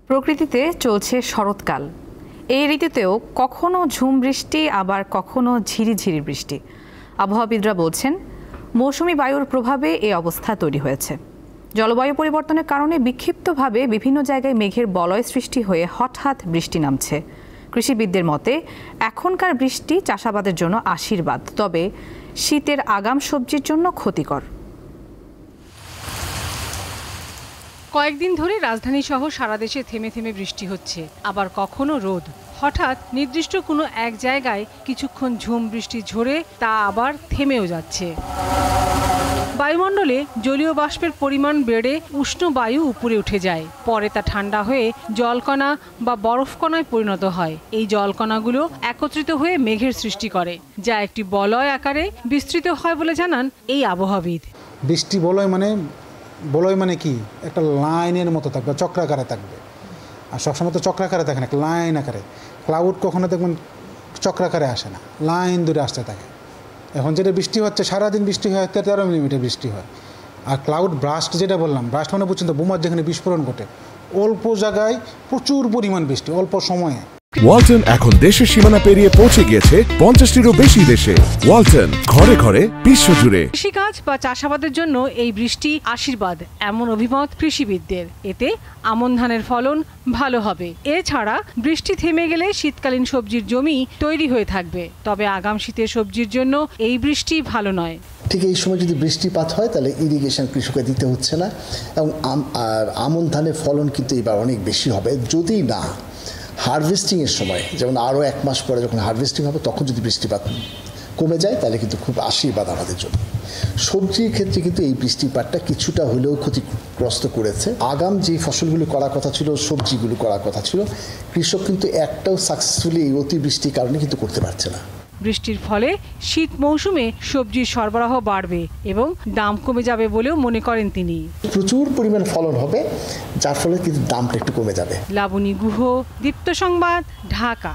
প্রকৃতিতে চলছে শরৎকাল। এই ঋতুতেও কখনো ঝুম বৃষ্টি, আবার কখনো ঝিরিঝিরি বৃষ্টি। আবহাওয়াবিদরা বলছেন, মৌসুমি বায়ুর প্রভাবে এই অবস্থা তৈরি হয়েছে। জলবায়ু পরিবর্তনের কারণে বিক্ষিপ্তভাবে বিভিন্ন জায়গায় মেঘের বলয় সৃষ্টি হয়ে হঠাৎ বৃষ্টি নামছে। কৃষিবিদদের মতে এখনকার বৃষ্টি চাষাবাদের জন্য আশীর্বাদ, তবে শীতের আগাম সবজির জন্য ক্ষতিকর। কয়েকদিন ধরে রাজধানী সহ সারা দেশে থেমে থেমে বৃষ্টি হচ্ছে, আবার কখনো রোদ। হঠাৎ নির্দিষ্ট কোনো এক জায়গায় কিছুক্ষণ ঝুম বৃষ্টি ঝরে তা আবার থেমেও যাচ্ছে। বায়ুমণ্ডলে জলীয় বাষ্পের পরিমাণ বেড়ে উষ্ণ বায়ু উপরে উঠে যায়, পরে তা ঠান্ডা হয়ে জলকণা বা বরফকণায় পরিণত হয়। এই জলকণাগুলো একত্রিত হয়ে মেঘের সৃষ্টি করে, যা একটি বলয় আকারে বিস্তৃত হয় বলে জানান এই আবহাওয়াবিদ। বৃষ্টি বলয় মানে কি, একটা লাইনের মতো থাকবে, চক্রাকারে থাকবে। আর সবসময় তো চক্রাকারে থাকে না, একটা লাইন আকারে। ক্লাউড কখনো দেখবেন চক্রাকারে আসে না, লাইন দূরে আসতে থাকে। এখন যেটা বৃষ্টি হচ্ছে, সারাদিন বৃষ্টি হয় 13 মিলিমিটার বৃষ্টি হয়। আর ক্লাউড ব্রাস্ট যেটা বললাম, ব্রাস্ট মানে পর্যন্ত বোমার যেখানে বিস্ফোরণ ঘটে, অল্প জায়গায় প্রচুর পরিমাণ বৃষ্টি অল্প সময়ে। ওয়ালটন এখন দেশের সীমানা পেরিয়ে পৌঁছে গিয়েছে 50টিরও বেশি দেশে। ওয়ালটন, ঘরে ঘরে বিশ্বজুড়ে। কৃষিকাজ বা চাষাবাদের জন্য এই বৃষ্টি আশীর্বাদ, এমন অভিমত কৃষিবিদদের। এতে আমন ধানের ফলন ভালো হবে। এছাড়া বৃষ্টি থেমে গেলে শীতকালীন সবজির জমি তৈরি হয়ে থাকবে। তবে আগাম শীতের সবজির জন্য এই বৃষ্টি ভালো নয়। ঠিক এই সময় যদি বৃষ্টিপাত হয়, তাহলে ইরিগেশন কৃষককে দিতে হচ্ছে না, এবং আমন ধানের ফলন কিন্তু এবার অনেক বেশি হবে। যদি না হারভেস্টিংয়ের সময়, যেমন আরও 1 মাস পরে যখন হারভেস্টিং হবে, তখন যদি বৃষ্টিপাত কমে যায়, তাহলে কিন্তু খুব আশীর্বাদ আমাদের জন্য। সবজির ক্ষেত্রে কিন্তু এই বৃষ্টিপাতটা কিছুটা হলেও ক্ষতিগ্রস্ত করেছে। আগাম যে ফসলগুলো করার কথা ছিল, সবজিগুলো করার কথা ছিল, কৃষক কিন্তু একটাও সাকসেসফুলি এই অতিবৃষ্টির কারণে কিন্তু করতে পারছে না। বৃষ্টির ফলে শীত মৌসুমে সবজির সরবরাহ বাড়বে এবং দাম কমে যাবে বলেও মনে করেন তিনি। প্রচুর পরিমাণ ফলন হবে, যার ফলে কিন্তু দামটা একটু কমে যাবে। লাবণী গুহ, দীপ্ত সংবাদ, ঢাকা।